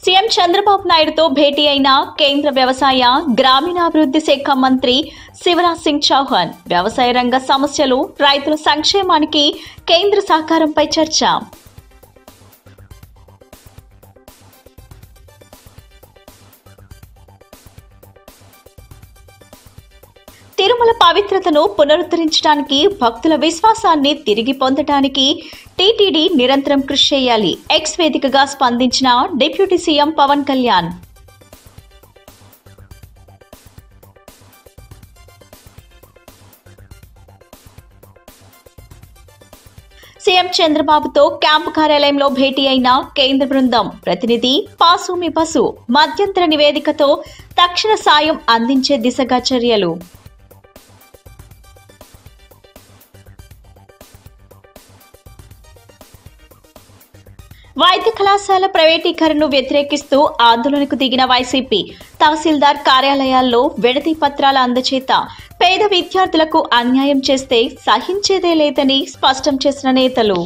CM Chandrababu నాయుడుతో భేటీ అయిన కేంద్ర వ్యవసాయ గ్రామీణాభివృద్ధి శాఖ మంత్రి శివరాజ్ సింగ్ చౌహాన్ వ్యవసాయ రంగ సమస్యలు, రైతుల సంక్షేమానికి కేంద్ర సహకారంపై చర్చ. తిరుమల పవిత్రతను పునరుద్ధరించడానికి, భక్తుల విశ్వాసాన్ని తిరిగి పొందడానికి టీటీడీ నిరంతరం కృషి చేయాలి. ఎక్స్ వేదికగా స్పందించిన deputy CM Pawan Kalyan. CM చంద్రబాబుతో క్యాంపు కార్యాలయంలో భేటీ అయిన కేంద్ర బృందం ప్రతినిధి పాసోమి బసు మధ్యంతర నివేదికతో తక్షణ సాయం అందించే దిశగా చర్యలు. వైద్య కళాశాల ప్రైవేటీకరణను వ్యతిరేకిస్తూ ఆందోళనకు దిగిన వైసీపీ తహసీల్దార్ కార్యాలయాల్లో వినతి పత్రాల అందచేత పేద విద్యార్థులకు అన్యాయం చేస్తే సహించేదే లేదని స్పష్టం చేసిన నేతలు.